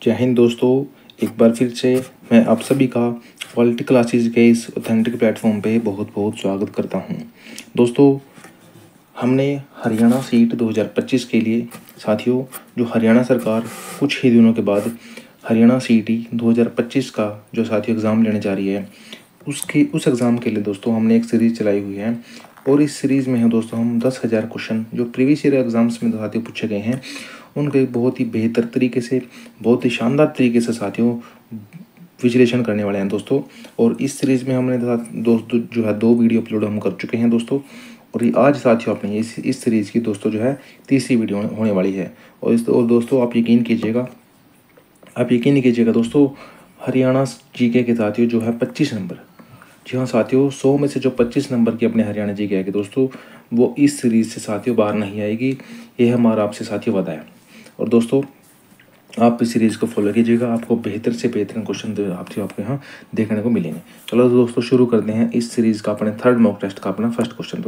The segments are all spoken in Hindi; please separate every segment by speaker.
Speaker 1: जय हिंद दोस्तों। एक बार फिर से मैं आप सभी का पॉलिटिकल क्लासेस के इस ऑथेंटिक प्लेटफॉर्म पे बहुत बहुत स्वागत करता हूं। दोस्तों, हमने हरियाणा सीट 2025 के लिए साथियों, जो हरियाणा सरकार कुछ ही दिनों के बाद हरियाणा सीटी 2025 का जो साथियों एग्ज़ाम लेने जा रही है, उस एग्ज़ाम के लिए दोस्तों हमने एक सीरीज़ चलाई हुई है। और इस सीरीज़ में है दोस्तों हम 10,000 क्वेश्चन जो प्रीवियस ईयर एग्ज़ाम्स में साथियों पूछे गए हैं, उनके बहुत ही बेहतर तरीके से, बहुत ही शानदार तरीके से साथियों विश्लेषण करने वाले हैं दोस्तों। और इस सीरीज़ में हमने दोस्तों जो है 2 वीडियो अपलोड हम कर चुके हैं दोस्तों। और ये आज साथियों अपने इस सीरीज़ की दोस्तों जो है तीसरी वीडियो होने वाली है। और दोस्तों आप यकीन कीजिएगा दोस्तों, हरियाणा जीके के साथियों जो है 25 नंबर, जी हाँ साथियों, 100 में से जो 25 नंबर की अपने हरियाणा जीके आएगी दोस्तों, वो इस सीरीज़ से साथियों बाहर नहीं आएगी। ये हमारा आपसे साथियों वादा है। और दोस्तों आप इस सीरीज़ को फॉलो कीजिएगा, आपको बेहतर से बेहतर क्वेश्चन आपके यहाँ देखने को मिलेंगे। चलो दोस्तों शुरू करते हैं इस सीरीज़ का अपने थर्ड मॉक टेस्ट का अपना फर्स्ट क्वेश्चन।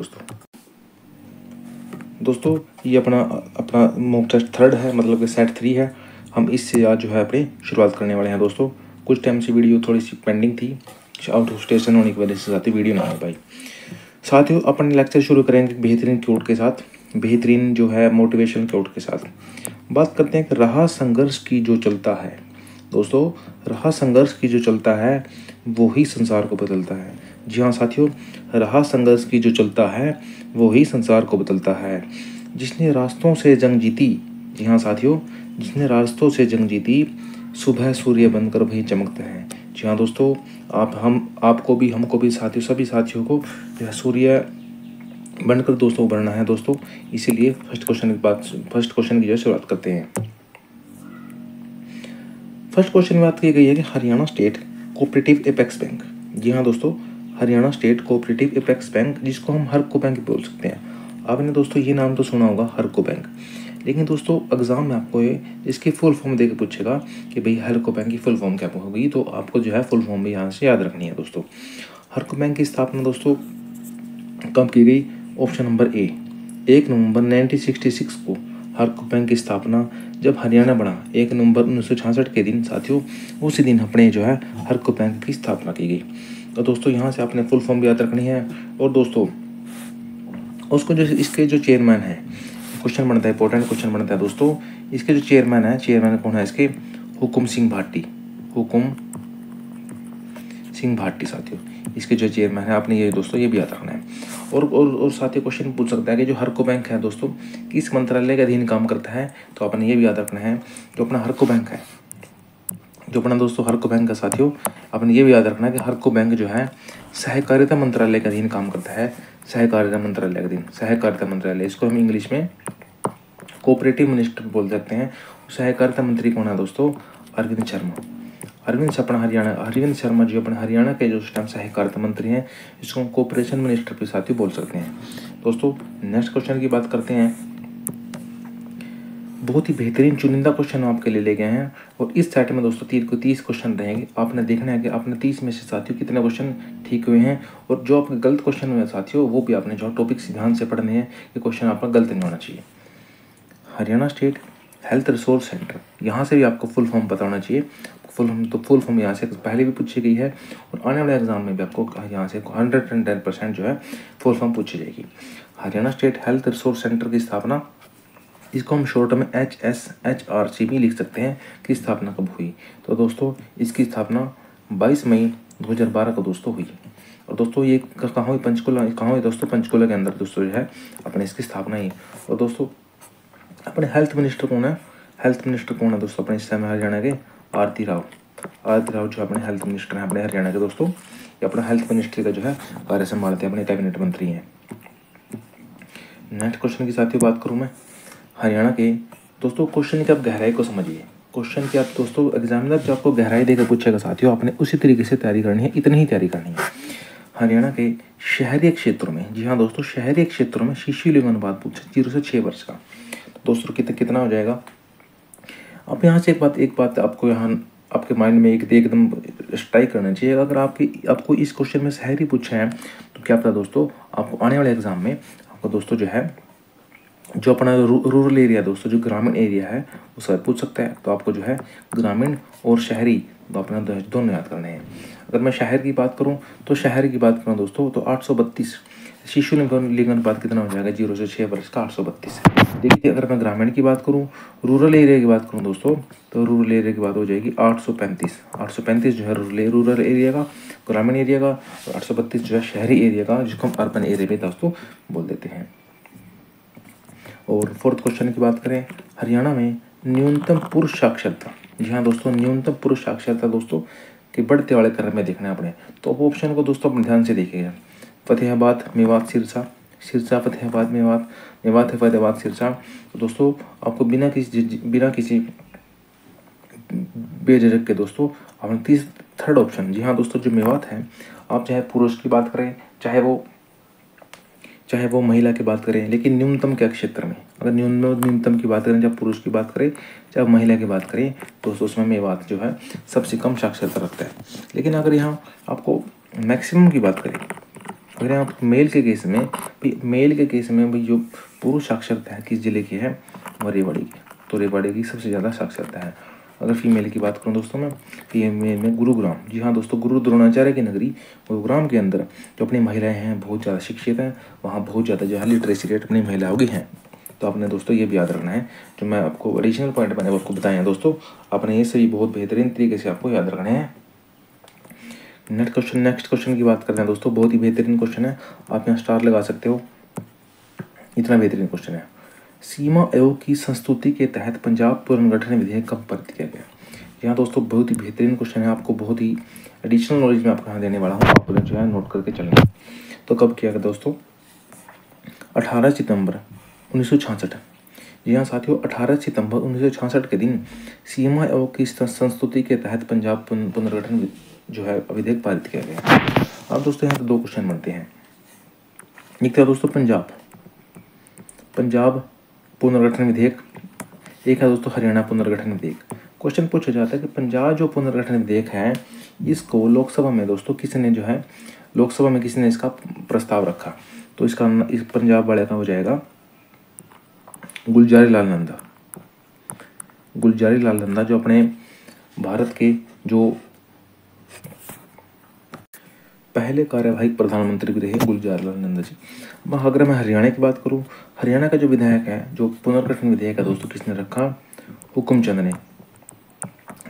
Speaker 1: दोस्तों ये अपना मॉक टेस्ट थर्ड है, मतलब कि सेट 3 है। हम इससे आज जो है अपनी शुरुआत करने वाले हैं दोस्तों। कुछ टाइम से वीडियो थोड़ी सी पेंडिंग थी, आउट ऑफ स्टेशन होने की वजह से साथियों वीडियो ना आ पाई। साथियों अपन लेक्चर शुरू करेंगे बेहतरीन कोट के साथ, बेहतरीन जो है मोटिवेशन कोट के साथ। बात करते हैं कि रहा संघर्ष की जो चलता है दोस्तों, रहा संघर्ष की जो चलता है वो ही संसार को बदलता है। जी हाँ साथियों, रहा संघर्ष की जो चलता है वो ही संसार को बदलता है। जिसने रास्तों से जंग जीती, जी हाँ साथियों, जिसने रास्तों से जंग जीती, सुबह सूर्य बनकर वही चमकता है। जी हाँ दोस्तों, आपको भी हमको भी साथियों, सभी साथियों को जो है सूर्य बनकर दोस्तों उभरना है दोस्तों। इसीलिए फर्स्ट क्वेश्चन की जो शुरुआत करते हैं। फर्स्ट क्वेश्चन में बात की गई है कि Haryana state cooperative apex bank. जी हाँ दोस्तों, Haryana state cooperative apex bank, जिसको हम हरको बैंक बोल सकते हैं। आपने दोस्तों ये नाम तो सुना होगा, हरको बैंक। लेकिन दोस्तों एग्जाम में आपको इसकी फुल फॉर्म देकर पूछेगा कि भाई हरको बैंक की फुल फॉर्म क्या होगी, तो आपको जो है फुल फॉर्म भी यहाँ से याद रखनी है दोस्तों। हरको बैंक की स्थापना दोस्तों कब की गई? ऑप्शन नंबर ए, 1 नवंबर 1966 को हरको बैंक की स्थापना जब हरियाणा बना 1 नवंबर 1966 के दिन साथियों, उसी दिन अपने जो है हरको बैंक की स्थापना की गई। तो दोस्तों यहाँ से आपने फुल फॉर्म भी याद रखनी है। और दोस्तों उसको जो इसके जो चेयरमैन है, क्वेश्चन बनता है, इंपॉर्टेंट क्वेश्चन बनता है दोस्तों, इसके जो चेयरमैन कौन है इसके? हुकुम सिंह भाटी साथियों, इसके जो चेयरमैन है, आपने ये दोस्तों ये भी याद रखना है। और साथियों क्वेश्चन पूछ सकता है कि जो हरको बैंक है दोस्तों किस मंत्रालय के अधीन काम करता है, तो आपने ये भी याद रखना है। जो अपना हरको बैंक है, जो अपना दोस्तों हरको बैंक का साथियों, आपने ये भी याद रखना है कि हरको बैंक जो है सहकारिता मंत्रालय के अधीन काम करता है। सहकारिता मंत्रालय, इसको हम इंग्लिश में कोऑपरेटिव मिनिस्टर बोल सकते हैं। सहकारिता मंत्री कौन है दोस्तों? अरविंद शर्मा जी अपने हरियाणा के जो टाइम सहकारिता मंत्री हैं, इसको हम कोऑपरेशन मिनिस्टर भी साथियों बोल सकते हैं दोस्तों। नेक्स्ट क्वेश्चन की बात करते हैं। बहुत ही बेहतरीन चुनिंदा क्वेश्चन आपके लिए ले गए हैं, और इस सेट में दोस्तों 30 क्वेश्चन रहेंगे। आपने देखना है कि आपने 30 में से साथियों कितने क्वेश्चन ठीक हुए हैं, और जो आपके गलत क्वेश्चन हुए साथियों वो भी आपने जो टॉपिक ध्यान से पढ़ने हैं कि क्वेश्चन आपका गलत नहीं होना चाहिए। Haryana state health resource centre, यहाँ से भी आपको फुल फॉर्म पता होना चाहिए। फुल फॉर्म यहाँ से पहले भी पूछी गई है, और आने वाले एग्जाम में भी आपको यहाँ से 110% जो है फुल फॉर्म पूछी जाएगी। Haryana state health resource centre की स्थापना, इसको हम शॉर्ट में HSHRC भी लिख सकते हैं, की स्थापना कब हुई? तो दोस्तों इसकी स्थापना 22 मई 2012 को दोस्तों हुई। और दोस्तों ये कहाँ हुई? कहाँ हुई दोस्तों? पंचकुला के अंदर दोस्तों जो है अपने इसकी स्थापना ही। और दोस्तों अपने हेल्थ मिनिस्टर कौन है दोस्तों अपने इस समय हरियाणा के? आरती राव जो अपने हेल्थ मिनिस्टर हैं अपने हरियाणा के दोस्तों। ये अपना हेल्थ मिनिस्ट्री का जो है कार्य संभालते हैं, अपने कैबिनेट मंत्री हैं। नेक्स्ट क्वेश्चन की साथियों बात करूँ मैं हरियाणा के दोस्तों, क्वेश्चन की आप गहराई को समझिए। क्वेश्चन की आप दोस्तों एग्जामिनर जो आपको गहराई देकर पूछेगा साथियों, आपने उसी तरीके से तैयारी करनी है, इतनी ही तैयारी करनी है। हरियाणा के शहरी क्षेत्रों में, जी हाँ दोस्तों, शहरी क्षेत्रों में शिशु लिंग अनुपात पूछे 0 से 6 वर्ष का, दोस्तों कितना हो जाएगा? अब यहाँ से एक बात आपको यहाँ आपके माइंड में एकदम स्ट्राइक करना चाहिए। अगर आपको इस क्वेश्चन में शहरी पूछा है, तो क्या पता दोस्तों आपको आने वाले एग्जाम में आपको दोस्तों जो है जो अपना रूरल एरिया दोस्तों, जो ग्रामीण एरिया है उसका पूछ सकता है। तो आपको जो है ग्रामीण और शहरी तो अपना दोनों याद करने हैं। अगर मैं शहर की बात करूं तो शहर की बात करूं दोस्तों तो 832 शिशु लिंग अनुपात कितना हो जाएगा, 0 से 6 वर्ष का 832। देखिए अगर मैं ग्रामीण की बात करूं, रूरल एरिया की बात करूं दोस्तों, तो रूरल एरिया की बात हो जाएगी 835। 835 जो है रूरल एरिया का, ग्रामीण एरिया का, और 832 जो है शहरी एरिया का, जिसको हम अर्बन एरिया में दोस्तों बोल देते हैं। और फोर्थ क्वेश्चन की बात करें, हरियाणा में न्यूनतम पुरुष साक्षरता। जी हाँ दोस्तों, न्यूनतम पुरुष साक्षरता दोस्तों के बढ़ते वाले क्रम में देखना है अपने। तो ऑप्शन को दोस्तों अपने ध्यान से देखिएगा। फतेहाबाद, मेवात, सिरसा, सिरसा फतेहाबाद, मेवात, मेवात है फतेहाबाद, सिरसा। तो दोस्तों आपको बिना किसी बेझिझक के दोस्तों अपने थर्ड ऑप्शन, जी हाँ दोस्तों, जो मेवात है, आप चाहे पुरुष की बात करें चाहे वो महिला की बात करें, लेकिन न्यूनतम के क्षेत्र में अगर न्यूनतम की बात करें, चाहे पुरुष की बात करें चाहे महिला की बात करें, तो उसमें मेवात जो है सबसे कम साक्षरता रखता है। लेकिन अगर यहाँ आपको मैक्सिमम की बात करें, अगर यहाँ मेल के केस में भी जो पुरुष साक्षरता है किस जिले की है, वो रेवाड़ी की। तो रेवाड़ी की सबसे ज़्यादा साक्षरता है। अगर फीमेल की बात करूँ दोस्तों मैं, फीमेल में गुरुग्राम, जी हाँ दोस्तों, गुरु द्रोणाचार्य की नगरी गुरुग्राम के अंदर जो अपनी महिलाएं हैं बहुत ज़्यादा शिक्षित हैं, वहाँ बहुत ज़्यादा जो है लिटरेसी रेट अपनी महिलाओं की हैं। तो आपने दोस्तों ये भी याद रखना है, जो मैं आपको एडिशनल पॉइंट मैंने आपको बताए हैं दोस्तों, आपने ये सभी बहुत बेहतरीन तरीके से आपको याद रखने हैं। नेक्स्ट क्वेश्चन की बात करते हैं दोस्तों, बहुत ही बेहतरीन क्वेश्चन है, आप यहाँ स्टार लगा सकते हो, इतना बेहतरीन क्वेश्चन है। सीमा आयोग की संस्तुति के तहत पंजाब पुनर्गठन विधेयक कब पारित किया गया। यहाँ दोस्तों बहुत ही बेहतरीन क्वेश्चन है, आपको बहुत ही एडिशनल नॉलेज में आपको यहाँ देने वाला हूँ, आप जो है नोट करके चलेंगे। तो कब किया गया दोस्तों, 18 सितंबर 1966। जी हाँ साथियों, 18 सितंबर 1966 के दिन सीमा आयोग की संस्तुति के तहत पंजाब पुनर्गठन जो है विधेयक पारित किया गया। अब दोस्तों यहाँ तो दो क्वेश्चन बनते हैं। एक था दोस्तों पंजाब पुनर्गठन विधेयक, एक है दोस्तों हरियाणा पुनर्गठन विधेयक। क्वेश्चन पूछा जाता है कि पंजाब जो पुनर्गठन विधेयक है, इसको लोकसभा में दोस्तों किसने इसका प्रस्ताव रखा। तो इसका इस पंजाब वाले का हो जाएगा गुलजारी लाल नंदा, जो अपने भारत के जो पहले कार्यवाहक प्रधानमंत्री भी रहे, गुलजार लाल नंदा जी। अगर मैं हरियाणा की बात करूं, हरियाणा का जो विधायक है, जो पुनर्गठन विधेयक है दोस्तों, किसने रखा, हुकुमचंद ने।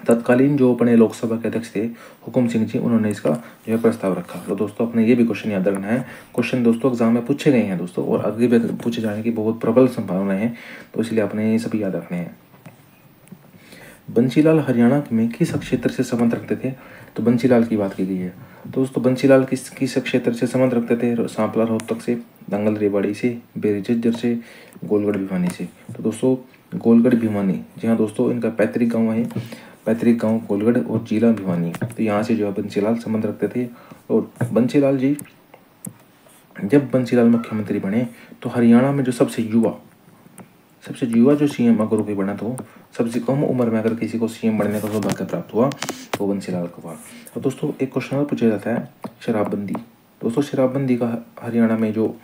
Speaker 1: तत्कालीन जो अपने लोकसभा के अध्यक्ष थे हुकुम सिंह जी, उन्होंने इसका जो है प्रस्ताव रखा। तो दोस्तों अपने ये भी क्वेश्चन याद रखना है। क्वेश्चन दोस्तों एग्जाम में पूछे गए हैं दोस्तों, और आगे भी पूछे जाने की बहुत प्रबल संभावनाएं हैं, तो इसलिए आपने ये सभी याद रखने हैं। बंसीलाल हरियाणा में किस क्षेत्र से संबंध रखते थे। तो बंसीलाल की बात की गई है। तो दोस्तों बंसीलाल किस क्षेत्र से संबंध रखते थे, सांपला रोहतक से, दंगल रेवाड़ी से, बेरी झज्जर से, गोलगढ़ भिवानी से। तो दोस्तों गोलगढ़ भिवानी, जी हाँ दोस्तों, इनका पैतृक गांव गोलगढ़ और जिला भिवानी। तो यहाँ से जो है बंसीलाल संबंध रखते थे। और बंसीलाल जी जब बंसीलाल मुख्यमंत्री बने, तो हरियाणा में जो सबसे युवा जो सीएम अगर कोई बना, तो सबसे कम उम्र में अगर किसी को सीएम बनने का सौभाग्य प्राप्त हुआ तो बंसीलाल को हुआ। तो दोस्तों एक क्वेश्चन और पूछा जाता है, शराबबंदी। दोस्तों शराबबंदी का हरियाणा में जो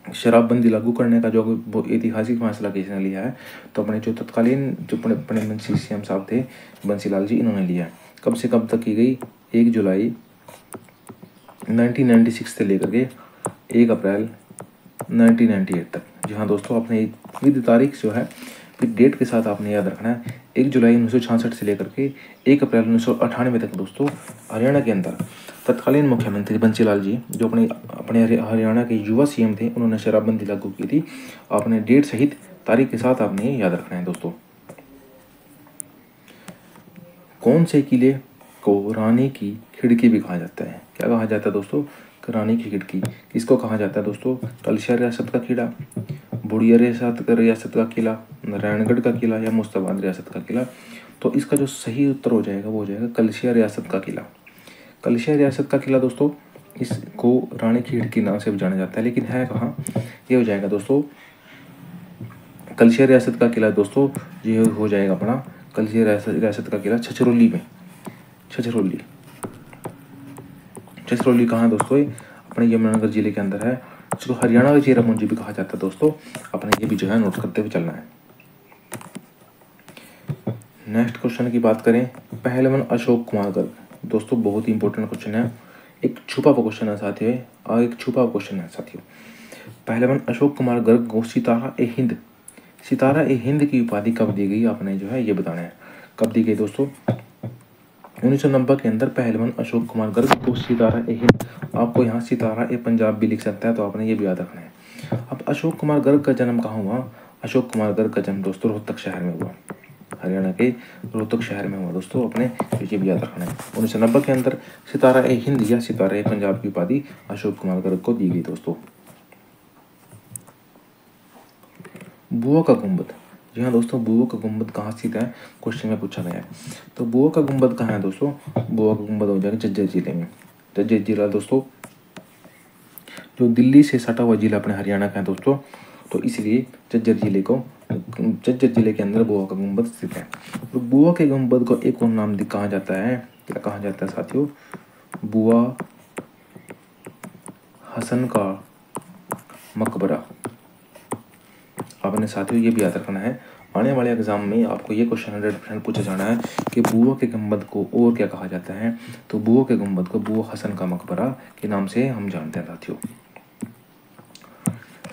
Speaker 1: शराबबंदी लागू करने का जो ऐतिहासिक फैसला किसने लिया है, तो अपने जो तत्कालीन जो अपने सीएम साहब थे बंसीलाल जी, इन्होंने लिया। कब से कब तक की गई, 1 जुलाई 1996 से लेकर के 1 अप्रैल 1998 तक। जी हाँ दोस्तों, आपने विद तारीख जो है फिर डेट के साथ आपने याद रखना है। 1 जुलाई 1966 से लेकर के 1 अप्रैल 1998 तक दोस्तों हरियाणा के अंदर तत्कालीन मुख्यमंत्री बंसीलाल जी, जो अपने हरियाणा के युवा सीएम थे, उन्होंने शराबबंदी लागू की थी। आपने डेट सहित तारीख के साथ आपने याद रखना है दोस्तों। कौन से किले को रानी की खिड़की भी कहा जाता है। क्या कहा जाता है दोस्तों, रानी की खिड़की। किसको कहा जाता है दोस्तों, कलशिया रियासत का किला, बुढ़िया रियासत का किला, नारायणगढ़ का किला, या मुस्ताबाद रियासत का किला। तो इसका जो सही उत्तर हो जाएगा वो हो जाएगा कलशिया रियासत का किला। कलशिया रियासत का किला दोस्तों, इसको रानी की खिड़की नाम से भी जाना जाता है, लेकिन है कहाँ, ये हो जाएगा दोस्तों कलशिया रियासत का किला दोस्तों, ये हो जाएगा अपना कलशिया रियासत का किला छछरौली में। छछरौली कहाँ है दोस्तों, ये अपने यमुनानगर जिले के अंदर है जिसको हरियाणा का चेरापूंजी भी कहा जाता है दोस्तों, अपने ये भी जो है नोट करते हुए चलना है। नेक्स्ट क्वेश्चन की बात करें, पहलवान अशोक कुमार गर्ग। दोस्तों बहुत ही इंपॉर्टेंट क्वेश्चन है, एक छुपा हुआ क्वेश्चन है साथियों, और एक छुपा हुआ क्वेश्चन है साथियों। पहलवान अशोक कुमार गर्ग को सितारा ए हिंद की उपाधि कब दी गई, आपने जो है ये बताना है। कब दी गई दोस्तों? 1990 के अंदर पहलवान अशोक कुमार गर्ग को सितारा ए हिंद, आपको यहाँ सितारा ए पंजाब भी लिख सकता है, तो आपने ये भी याद रखना है। अब अशोक कुमार गर्ग का जन्म कहाँ हुआ? अशोक कुमार गर्ग का जन्म दोस्तों रोहतक शहर में हुआ, हरियाणा के रोहतक शहर में हुआ दोस्तों, अपने ये भी याद रखना है। 1990 के अंदर सितारा ए हिंद या सितारा ए पंजाब की उपाधि अशोक कुमार गर्ग को दी गई दोस्तों। बुआ का गुंबद, जी हाँ दोस्तों, बुआ का गुंबद कहाँ स्थित है, क्वेश्चन में पूछा गया है। तो बुआ का गुंबद कहाँ है दोस्तों? बुआ का गुंबद हो जाएगा झज्जर जिले में। झज्जर जिला दोस्तों जो दिल्ली से सटा हुआ जिला अपने हरियाणा का है दोस्तों, तो इसलिए झज्जर जिले के अंदर बुआ का गुंबद स्थित है। तो बुआ के गुंबद को एक और नाम कहा जाता है, क्या कहा जाता है साथियों? बुआ हसन का मकबरा। आपने साथियों ये भी याद रखना है, आने वाले एग्जाम में आपको ये क्वेश्चन 100% पूछा जाना है कि बुआ के गुंबद को और क्या कहा जाता है। तो बुआ के गुंबद को बुआ हसन का मकबरा के नाम से हम जानते हैं साथियों।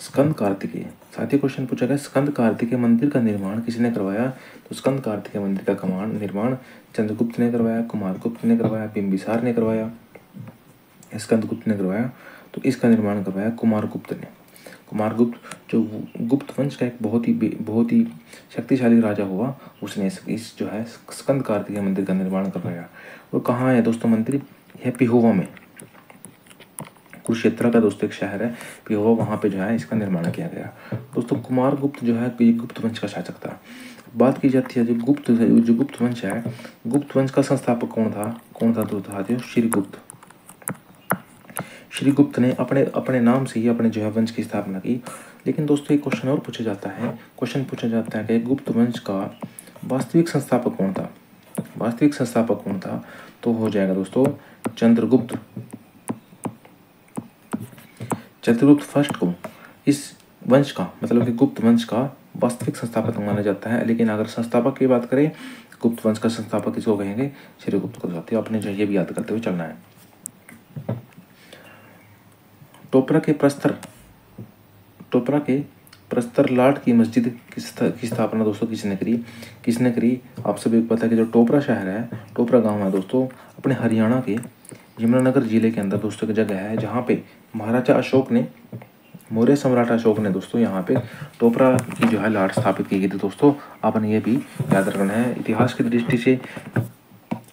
Speaker 1: स्कंद कार्तिकेय, साथियों क्वेश्चन पूछा गया, स्कंद कार्तिकेय मंदिर का निर्माण किसने करवाया? तो स्कंद कार्तिकेय मंदिर का निर्माण चंद्रगुप्त ने करवाया, कुमारगुप्त ने करवाया, बिंबिसार ने करवाया, स्कंदगुप्त ने करवाया। तो इसका निर्माण करवाया कुमारगुप्त ने। कुमारगुप्त जो गुप्त वंश का एक बहुत ही शक्तिशाली राजा हुआ, उसने इस जो है स्कंद कार्तिकेय मंदिर का निर्माण करवाया। और कहाँ है दोस्तों मंदिर? यह पिहोवा में, कुरुक्षेत्र का दोस्तों एक शहर है पिहोवा, वहाँ पे जो है इसका निर्माण किया गया दोस्तों। कुमारगुप्त जो है गुप्त वंश का शासक था। बात की जाती है जो गुप्त वंश है, गुप्त वंश का संस्थापक कौन था दोस्तों? श्रीगुप्त। श्रीगुप्त ने अपने नाम से ही अपने जो है वंश की स्थापना की। लेकिन दोस्तों एक क्वेश्चन और पूछा जाता है कि गुप्त वंश का वास्तविक संस्थापक कौन था? तो हो जाएगा दोस्तों चंद्रगुप्त फर्स्ट को इस वंश का, मतलब कि गुप्त वंश का वास्तविक संस्थापक माना जाता है। लेकिन अगर संस्थापक की बात करें, गुप्त वंश का संस्थापक किसको कहेंगे? श्रीगुप्त को। साथियों अपने जो ये भी याद करते हुए चलना है। टोपरा के प्रस्तर लाट की मस्जिद की स्थापना दोस्तों किसने करी? आप सभी को पता है कि जो टोपरा शहर है, टोपरा गांव है दोस्तों, अपने हरियाणा के यमुनानगर जिले के अंदर दोस्तों एक जगह है जहाँ पे महाराजा अशोक ने, मौर्य सम्राट अशोक ने दोस्तों यहाँ पे टोपरा की जो है लाट स्थापित की गई थी दोस्तों। आपने ये भी याद रखना है। इतिहास की दृष्टि से,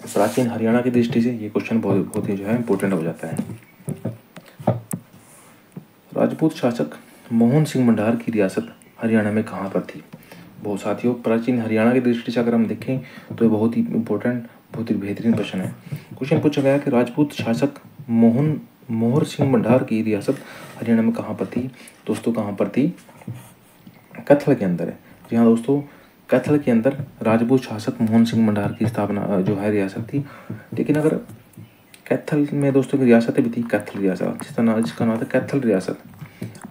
Speaker 1: प्राचीन हरियाणा की दृष्टि से ये क्वेश्चन बहुत ही जो है इंपॉर्टेंट हो जाता है। राजपूत शासक मोहन सिंह मंडार की रियासत हरियाणा में कहाँ पर थी? बहुत साथियों प्राचीन हरियाणा की दृष्टि से अगर हम देखें तो ये बहुत ही इंपॉर्टेंट, बहुत ही बेहतरीन प्रश्न है। क्वेश्चन पूछा गया कि राजपूत शासक मोहन सिंह मंडार की रियासत हरियाणा में कहाँ पर थी? दोस्तों कहाँ पर थी? कैथल के अंदर है। जी हाँ दोस्तों, कैथल के अंदर राजपूत शासक मोहन सिंह मंडार की स्थापना जो है रियासत थी। लेकिन अगर कैथल में दोस्तों की रियासत भी थी, कैथल रियासत, जिसका नाम था कैथल रियासत।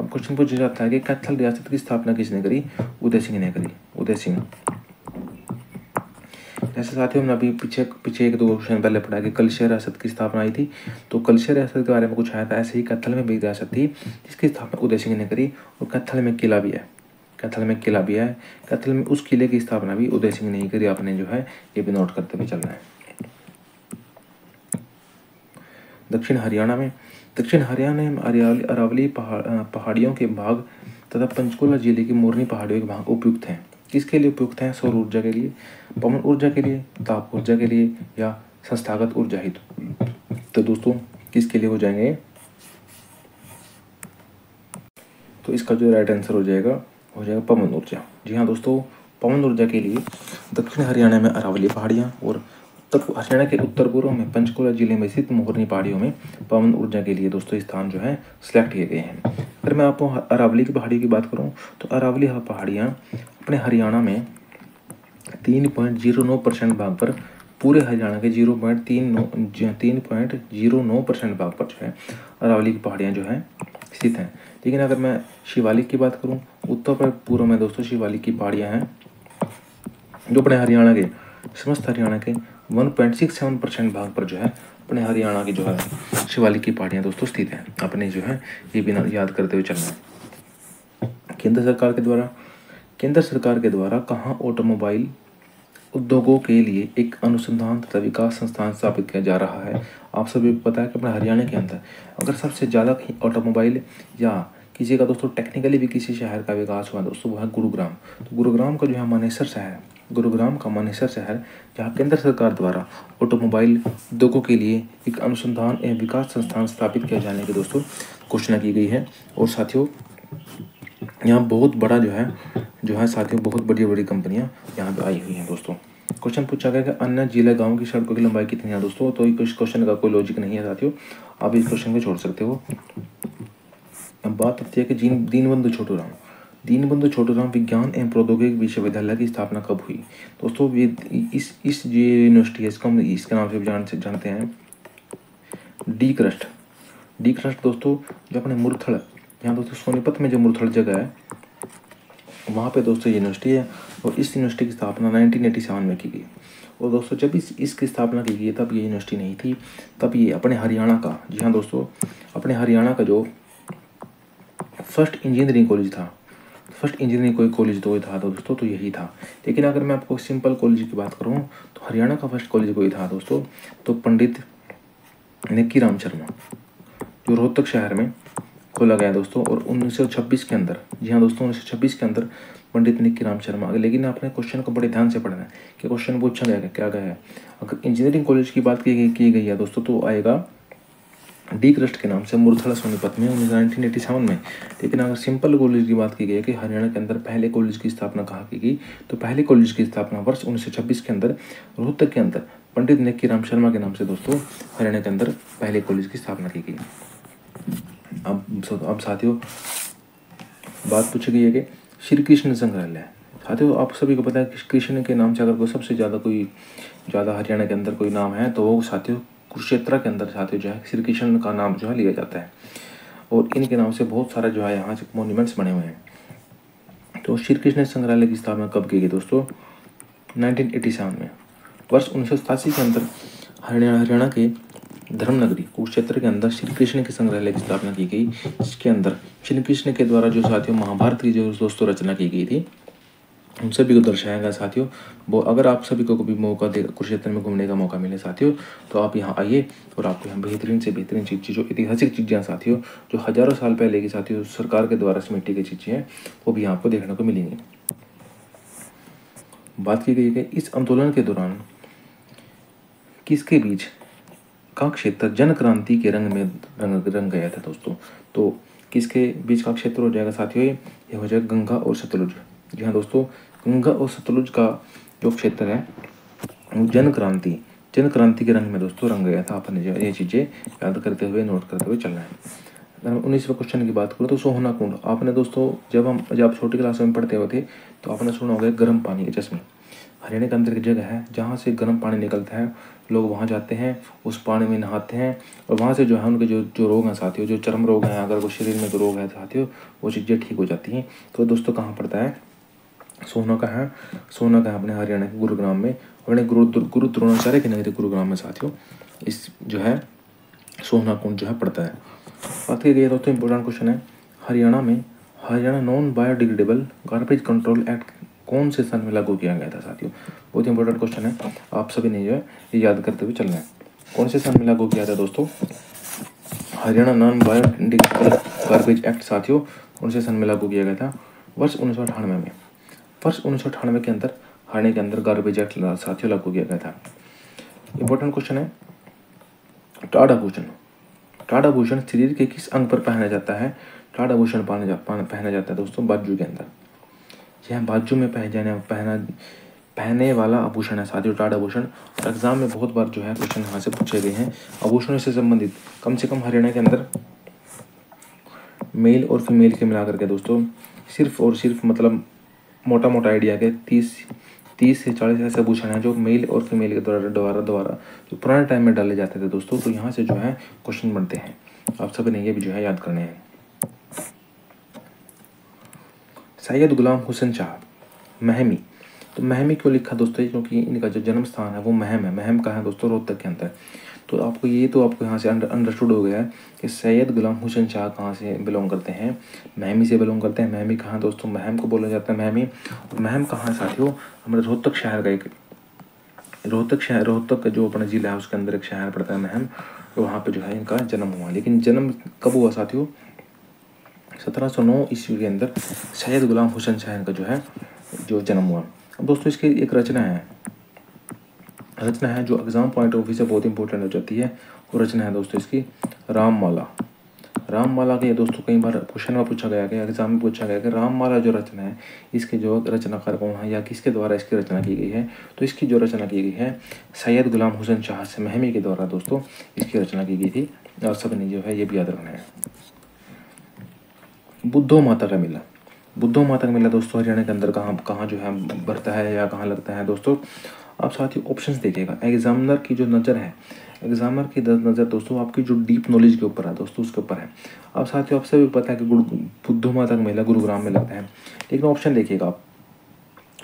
Speaker 1: अब क्वेश्चन पूछा जाता है कि कैथल रियासत की स्थापना किसने करी? उदय सिंह ने करी, उदय सिंह। जैसे साथियों हमने अभी पीछे एक दो क्वेश्चन पहले पढ़ा कि कलशय रियासत की स्थापना आई थी, तो कलशय रियासत के बारे में कुछ आया था। ऐसे ही कैथल में भी रियासत थी जिसकी स्थापना उदय सिंह ने करी। और कैथल में किला भी है, कैथल में उस किले की स्थापना भी उदय सिंह ने ही करी। आपने जो है ये भी नोट करते हुए चलना है। दक्षिण हरियाणा में अरावली पहाड़ियों के भाग तथा पंचकुला जिले की मोरनी पहाड़ियों के भाग उपयुक्त हैं। किसके लिए उपयुक्त हैं? सौर ऊर्जा के लिए, पवन ऊर्जा के लिए, ताप ऊर्जा के लिए या संस्थागत ऊर्जा हेतु। तो दोस्तों किसके लिए हो जाएंगे? तो इसका जो राइट आंसर हो जाएगा पवन ऊर्जा। जी हाँ दोस्तों, पवन ऊर्जा के लिए दक्षिण हरियाणा में अरावली पहाड़ियाँ और हरियाणा के उत्तर पूर्व में पंचकुला जिले में स्थित मोरनी पहाड़ियों में पवन ऊर्जा के लिए दोस्तों स्थान जो है सिलेक्ट किए गए हैं। अगर मैं आपको अरावली की पहाड़ी की बात करूं तो अरावली पहाड़ियां अपने हरियाणा में 3.09% भाग पर पूरे हरियाणा के 3.09% भाग पर जो है अरावली की पहाड़ियाँ जो है स्थित हैं। लेकिन अगर मैं शिवालिक की बात करूँ, उत्तर पूर्व में दोस्तों शिवालिक की पहाड़ियाँ हैं जो अपने हरियाणा के समस्त हरियाणा के 1.67% भाग पर जो है अपने हरियाणा की जो है शिवालिक की पहाड़ियाँ दोस्तों स्थित हैं। अपने जो है ये बिना याद करते हुए चलना है। केंद्र सरकार के द्वारा कहाँ ऑटोमोबाइल उद्योगों के लिए एक अनुसंधान तथा विकास संस्थान स्थापित किया जा रहा है? आप सभी को पता है कि अपने हरियाणा के अंदर अगर सबसे ज़्यादा ऑटोमोबाइल या किसी का दोस्तों टेक्निकली भी किसी शहर का विकास हुआ दोस्तों वो है गुरुग्राम। तो गुरुग्राम का जो है मानेसर शहर, गुरुग्राम का मानेसर शहर जहाँ केंद्र सरकार द्वारा ऑटोमोबाइल उद्योगों के लिए एक अनुसंधान एवं विकास संस्थान स्थापित किए जाने की दोस्तों घोषणा की गई है। और साथियों यहाँ बहुत बड़ा जो है साथियों बहुत बड़ी बड़ी कंपनियां यहाँ पे आई हुई हैं दोस्तों। क्वेश्चन पूछा गया कि अन्य जिला गांव की सड़कों की लंबाई कितनी है दोस्तों। तो इस क्वेश्चन का कोई लॉजिक नहीं है साथियों, आप इस क्वेश्चन को छोड़ सकते हो। अब बात आती है कि दीनबंधु छोटूराम विज्ञान एवं प्रौद्योगिकी विश्वविद्यालय की स्थापना कब हुई दोस्तों। इस जो यूनिवर्सिटी है इसको हम इसके नाम से जानते हैं डी क्रस्ट दोस्तों। जो अपने मुरथल यहाँ दोस्तों सोनीपत में जो मुरथल जगह है वहाँ पे दोस्तों यूनिवर्सिटी है। और इस यूनिवर्सिटी की स्थापना 1987 में की गई। और दोस्तों जब इसकी स्थापना की गई तब ये यूनिवर्सिटी नहीं थी, तब ये अपने हरियाणा का, जी हाँ दोस्तों, अपने हरियाणा का जो फर्स्ट इंजीनियरिंग कॉलेज था, फर्स्ट इंजीनियरिंग कोई कॉलेज तो था दोस्तों, तो यही था। लेकिन अगर मैं आपको सिंपल कॉलेज की बात करूँ तो हरियाणा का फर्स्ट कॉलेज कोई था दोस्तों, तो पंडित निक्की राम शर्मा जो रोहतक शहर में खोला गया दोस्तों। और 1926 के अंदर, जी हाँ दोस्तों 1926 के अंदर पंडित निक्की राम शर्मा। लेकिन आपने क्वेश्चन को बड़े ध्यान से पढ़ना है कि क्वेश्चन पूछा गया क्या गया है। अगर इंजीनियरिंग कॉलेज की बात की गई है दोस्तों तो आएगा डी क्रस्ट के नाम से मुरथला सोनीपत में 1987 में। लेकिन अगर सिंपल कॉलेज की बात की गई है कि हरियाणा के अंदर पहले कॉलेज की स्थापना कहाँ की गई, तो पहले कॉलेज की स्थापना वर्ष 1926 के अंदर रोहतक के अंदर पंडित निक्की राम शर्मा के नाम से दोस्तों हरियाणा के अंदर पहले कॉलेज की स्थापना की गई। अब साथियों बात पूछी गई है कि श्री कृष्ण संग्रहालय। साथियों आप सभी को पता है कि कृष्ण के नाम से अगर कोई सबसे ज़्यादा हरियाणा के अंदर कोई नाम है तो वो साथियों कुरुक्षेत्र के अंदर साथियों जो है श्री कृष्ण का नाम जो है लिया जाता है। और इनके नाम से बहुत सारा जो है यहाँ से मोन्यूमेंट्स बने हुए हैं। तो श्री कृष्ण संग्रहालय की स्थापना कब की गई दोस्तों? 1987 में। वर्ष 1987 के अंदर हरियाणा के धर्मनगरी कुरुक्षेत्र के अंदर श्री कृष्ण के संग्रहालय की स्थापना की गई, जिसके अंदर श्री कृष्ण के द्वारा जो साथियों महाभारत की जो दोस्तों रचना की गई थी उन सभी को दर्शाया गया साथियों। वो अगर आप सभी को कभी मौका दे कुरुक्षेत्र में घूमने का मौका मिले साथियों तो आप यहाँ आइए और आपको यहाँ बेहतरीन से बेहतरीन चीज़ जो ऐतिहासिक चीज़ें साथियों जो हजारों साल पहले की साथियों सरकार के द्वारा समेटी गई चीज़ें हैं वो भी आपको देखने को मिलेंगी। बात की गई है इस आंदोलन के दौरान किसके बीच का क्षेत्र जन क्रांति के रंग में रंग गया था दोस्तों। तो किसके बीच का क्षेत्र हो जाएगा साथियों? ये हो जाएगा गंगा और सतलुज। जी हाँ दोस्तों गंगा और सतलुज का जो क्षेत्र है वो जन क्रांति के रंग में दोस्तों रंग गया था। आपने ये चीज़ें याद करते हुए नोट करते हुए चलना है। अगर 19वें क्वेश्चन की बात करूँ तो सोहना कुंड। आपने दोस्तों जब छोटी क्लास में पढ़ते हुए थे तो आपने सुना होगा गर्म पानी के चश्मे। हरियाणा के अंदर की जगह है जहाँ से गर्म पानी निकलता है, लोग वहाँ जाते हैं, उस पानी में नहाते हैं और वहाँ से जो है उनके जो रोग हैं साथियों, जो चर्म रोग हैं, अगर वो शरीर में जो रोग है साथियों वो चीज़ें ठीक हो जाती हैं। तो दोस्तों कहाँ पड़ता है? सोहना का है अपने हरियाणा के गुरुग्राम में, अपने गुरु द्रोणाचार्य की नगरी गुरुग्राम में साथियों इस जो है सोहना कुंड जो है पड़ता है। बात की गई दोस्तों इंपॉर्टेंट क्वेश्चन है Haryana non biodegradable garbage control act कौन से सन में लागू किया गया था साथियों? बहुत इंपॉर्टेंट क्वेश्चन है, आप सभी ने जो है ये याद करते हुए चलना है। कौन से सन में लागू किया था दोस्तों Haryana non biodegradable garbage act साथियों? कौन से सन में लागू किया गया था? वर्ष 1998 में। वर्ष 1998 के अंदर हरियाणा के अंदर गार्बेज एक्ट साथियों लागू किया गया था। इंपॉर्टेंट क्वेश्चन है टाढ़ा भूषण शरीर के किस अंग पर पहना जाता है? टाढ़ा भूषण पहना जाता है दोस्तों बाजू के अंदर। यह बाजू में पहने वाला आभूषण है साथियों टाढ़ा भूषण। एग्जाम में बहुत बार जो है क्वेश्चन यहाँ से पूछे गए हैं आभूषणों से संबंधित। कम से कम हरियाणा के अंदर मेल और फीमेल के मिलाकर के दोस्तों सिर्फ और सिर्फ मतलब मोटा आइडिया के 30 से 40 ऐसे भूषण हैं जो मेल और फीमेल के द्वारा जो पुराने टाइम में डाले जाते थे दोस्तों। तो यहाँ से जो है क्वेश्चन बनते हैं, आप सभी ने ये भी जो है याद करने हैं। सैयद गुलाम हुसैन शाह महमी, तो महमी क्यों लिखा दोस्तों, क्योंकि इनका जो जन्म स्थान है वो महम है। महम कहाँ है दोस्तों, रोहतक के अंदर। तो आपको यहाँ से अंडरस्टूड हो गया है कि सैयद गुलाम हुसैन शाह कहाँ से बिलोंग करते हैं, महमी से बिलोंग करते हैं। महमी कहाँ दोस्तों, महम को बोला जाता है महमी। और महम कहाँ है साथियों, हमारे रोहतक शहर का एक रोहतक का जो अपना जिला है उसके अंदर एक शहर पड़ता है महम, तो वहाँ पे जो है इनका जन्म हुआ। लेकिन जन्म कब हुआ साथियों, 1709 ईस्वी के अंदर सैयद गुलाम हुसैन शाह का जो है जो जन्म हुआ। अब दोस्तों इसकी एक रचना है जो एग्जाम पॉइंट ऑफ व्यू से बहुत इंपॉर्टेंट हो जाती है। वो रचना है दोस्तों इसकी राममाला। राममाला के दोस्तों कई बार क्वेश्चन में पूछा गया, एग्जाम में पूछा गया कि राममाला जो रचना है इसके जो रचनाकार कौन है या किसके द्वारा इसकी रचना की गई है। तो इसकी जो रचना की गई है सैयद गुलाम हुसैन शाह से महमी के द्वारा दोस्तों इसकी रचना की गई थी। और सबने जो है ये भी याद रखना है। बुद्धो माता का मेला, बुद्धो माता का मेला दोस्तों हरियाणा के अंदर कहाँ जो है बढ़ता है या कहाँ लगता है दोस्तों। आप साथियों ऑप्शंस देखिएगा। एग्जामिनर की जो नज़र है, एग्जामिनर की नज़र दोस्तों आपकी जो डीप नॉलेज के ऊपर है दोस्तों, उसके ऊपर है। अब साथियों आपसे भी पता है कि बुद्धो माता का मेला गुरुग्राम में लगता है, लेकिन ऑप्शन देखिएगा आप।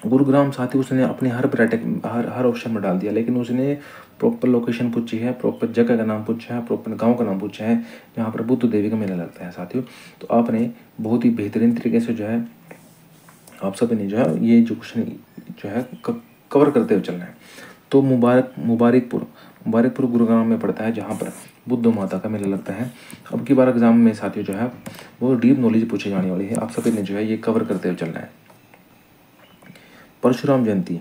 Speaker 1: गुरुग्राम साथियों उसने अपने हर ऑप्शन में डाल दिया, लेकिन उसने प्रॉपर लोकेशन पूछी है, प्रॉपर जगह का नाम पूछा है, प्रॉपर गांव का नाम पूछा है जहाँ पर बुद्ध देवी का मेला लगता है साथियों। तो आपने बहुत ही बेहतरीन तरीके से जो है आप सभी ने जो है ये जो क्वेश्चन जो है कवर करते हुए चलना है। तो मुबारकपुर गुरुग्राम में पड़ता है जहाँ पर बुद्ध माता का मेला लगता है। अब की बार एग्जाम में साथियों जो है वो डीप नॉलेज पूछी जाने वाली है, आप सभी ने जो है ये कवर करते हुए चलना है। परशुराम जयंती,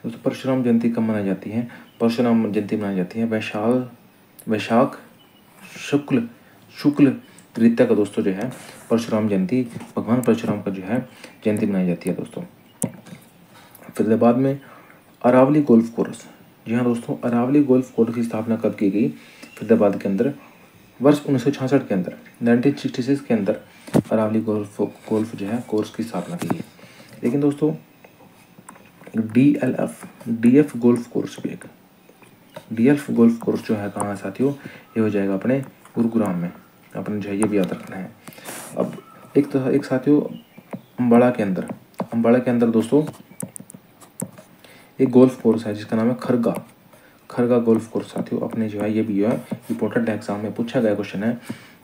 Speaker 1: दोस्तों परशुराम जयंती कब मनाई जाती है, परशुराम जयंती मनाई जाती है वैशाख शुक्ल तृतीया का दोस्तों जो है परशुराम जयंती, भगवान परशुराम का जो है जयंती मनाई जाती है दोस्तों। फरीदाबाद में अरावली गोल्फ कोर्स, जी हाँ दोस्तों अरावली गोल्फ कोर्स की स्थापना कब की गई, फरीदाबाद के अंदर वर्ष 1966 के अंदर 1966 के अंदर अरावली गोल्फ जो है कोर्स की स्थापना की गई। लेकिन दोस्तों डीएफ गोल्फ कोर्स भी एक डीएफ गोल्फ कोर्स जो है कहाँ साथियों, ये हो जाएगा अपने गुरुग्राम में, अपने जो है ये भी याद रखना है। अब एक साथियों अम्बाड़ा के अंदर दोस्तों एक गोल्फ कोर्स है जिसका नाम है खरगा गोल्फ कोर्स साथियों। अपने जो है ये भी है इंपॉर्टेंट एग्जाम में पूछा गया क्वेश्चन है।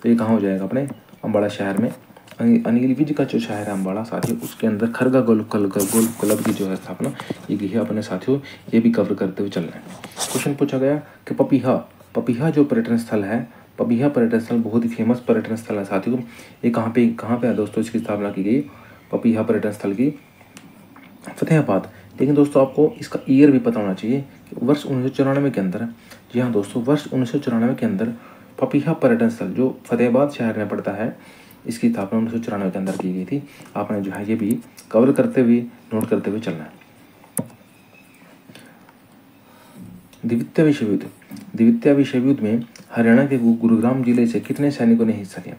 Speaker 1: तो ये कहाँ हो जाएगा, अपने अम्बाड़ा शहर में। अनिल विज का जो शहर है अम्बाड़ा साथियों, उसके अंदर खरगा गोल्फ क्लब की जो है स्थापना की गई है। अपने साथियों ये भी कवर करते हुए चलना है। क्वेश्चन पूछा गया कि पपीहा जो पर्यटन स्थल है, पपीहा पर्यटन स्थल बहुत ही फेमस पर्यटन स्थल है साथियों। ये कहाँ पे है दोस्तों, इसकी स्थापना की गई पपीहा पर्यटन स्थल की फतेहाबाद। लेकिन दोस्तों आपको इसका ईयर भी पता होना चाहिए कि वर्ष 1994 के अंदर, जी हाँ दोस्तों वर्ष 1994 के अंदर पपीहा पर्यटन स्थल जो फतेहाबाद शहर में पड़ता है, इसकी स्थापना 1994 के अंदर की गई थी। आपने जो है ये भी कवर करते हुए नोट करते हुए चलना है। द्वितीय विश्व युद्ध में हरियाणा के गुरुग्राम जिले से कितने सैनिकों ने हिस्सा लिया।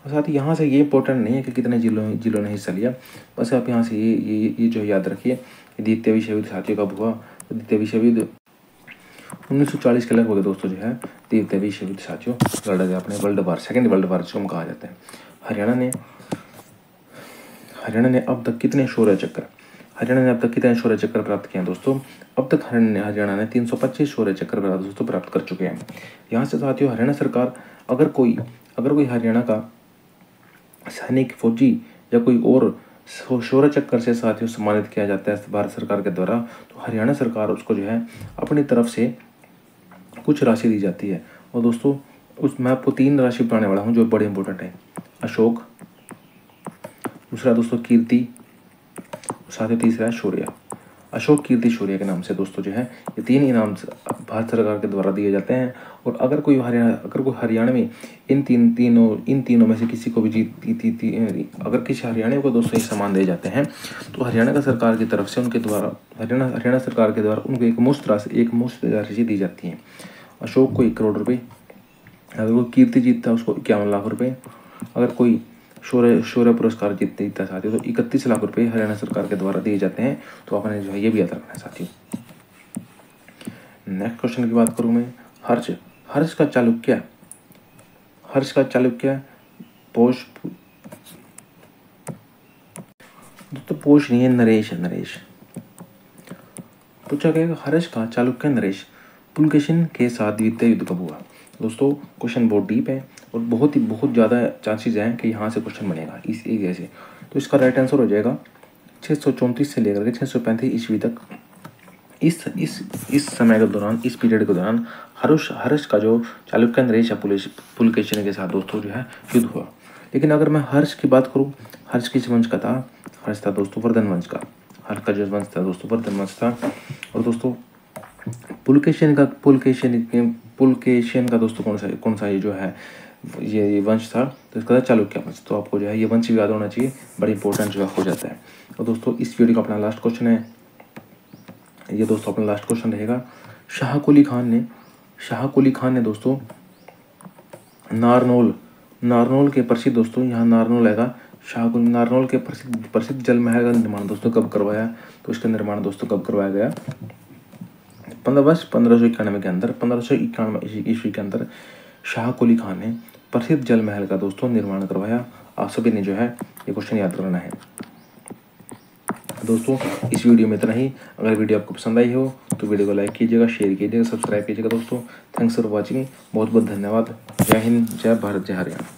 Speaker 1: और साथ ही यहाँ से ये इंपॉर्टेंट नहीं है कि कितने जिलों ने हिस्सा लिया, बस आप यहाँ से ये जो याद रखिए कि द्वितीय विश्व युद्ध साथियों कब हुआ। तो द्वितीय विश्व युद्ध 1940 के लगभग दोस्तों जो है द्वितीय विश्व युद्ध साथियों लड़ा गया अपने सेकेंड वर्ल्ड वार जिसको कहा जाता है। हरियाणा ने अब तक कितने शौर्य चक्र प्राप्त किए हैं दोस्तों। अब तक हरियाणा ने 325 शौर्य चक्र दोस्तों प्राप्त कर चुके हैं। यहाँ से साथियों हरियाणा सरकार अगर कोई हरियाणा का सैनिक फौजी या कोई और शौर्य चक्र से साथियों सम्मानित किया जाता है भारत सरकार के द्वारा, तो हरियाणा सरकार उसको जो है अपनी तरफ से कुछ राशि दी जाती है। और दोस्तों मैं आपको 3 राशि बताने वाला हूँ जो बड़े इंपॉर्टेंट है। अशोक, दूसरा दोस्तों कीर्ति, साथ ही तीसरा है शौर्य। अशोक, कीर्ति, शौर्य के नाम से दोस्तों जो है ये 3 इनाम भारत सरकार के द्वारा दिए जाते हैं। और अगर कोई हरियाणा में इन तीनों में से किसी को भी अगर किसी हरियाणा को दोस्तों ये सम्मान दिए जाते हैं तो हरियाणा सरकार की तरफ से उनके द्वारा हरियाणा सरकार के द्वारा उनको एक मुश्त राशि दी जाती है। अशोक को 1 करोड़ रुपये, अगर कोई कीर्ति जीतता है उसको 51 लाख रुपये, अगर कोई शौर्य शौर्य पुरस्कार जीतता है साथियों। तो 31 लाख रुपए हरियाणा सरकार के द्वारा दिए जाते हैं। तो आपने जो है ये भी याद रखना है साथियों। नेक्स्ट क्वेश्चन की बात करूं मैं, हर्ष हर्ष का चालुक्य पोष तो पोष नहीं है, नरेश है, नरेश। पूछा गया हर्ष का चालुक्य नरेश पुलकेशिन के साथ द्वितीय युद्ध कब हुआ। दोस्तों क्वेश्चन बहुत डीप है और बहुत ज़्यादा चांसेस हैं कि यहाँ से क्वेश्चन बनेगा इस एरिया से। तो इसका राइट आंसर हो जाएगा 634 से लेकर के 635 ईस्वी तक। इस समय के दौरान, इस पीरियड के दौरान हर्ष का जो चालुक्य नरेश या पुलकेशिन के साथ दोस्तों जो है युद्ध हुआ। लेकिन अगर मैं हर्ष की बात करूँ, हर्ष किस वंश का था? हर्ष था दोस्तों वर्धन वंश का। हर्ष का जो वंश था दोस्तों वर्धन वंश था। और दोस्तों पुलकेशिन का दोस्तों कौन सा ये जो है ये वंश था? तो इसका था चालुक्य वंश। तो आपको जो है ये वंश भी याद होना चाहिए, बड़ी इंपॉर्टेंट जो है हो जाता है। और दोस्तों इस वीडियो का अपना लास्ट क्वेश्चन है ये दोस्तों, अपना लास्ट क्वेश्चन रहेगा। शाह कुली खान ने दोस्तों नारनौल के प्रसिद्ध दोस्तों, यहाँ नारनौल आएगा, नारनौल के प्रसिद्ध जल महल का निर्माण दोस्तों कब करवाया? तो इसका निर्माण दोस्तों कब करवाया गया? 1591 के अंदर, 1591 ईस्वी के अंदर शाह कुली खान ने प्रसिद्ध जल महल का दोस्तों निर्माण करवाया। आप सभी ने जो है ये क्वेश्चन याद करना है दोस्तों। इस वीडियो में इतना ही। अगर वीडियो आपको पसंद आई हो तो वीडियो को लाइक कीजिएगा, शेयर कीजिएगा, सब्सक्राइब कीजिएगा दोस्तों। Thanks for watching. बहुत बहुत धन्यवाद। जय हिंद, जय भारत, जय हरियाणा।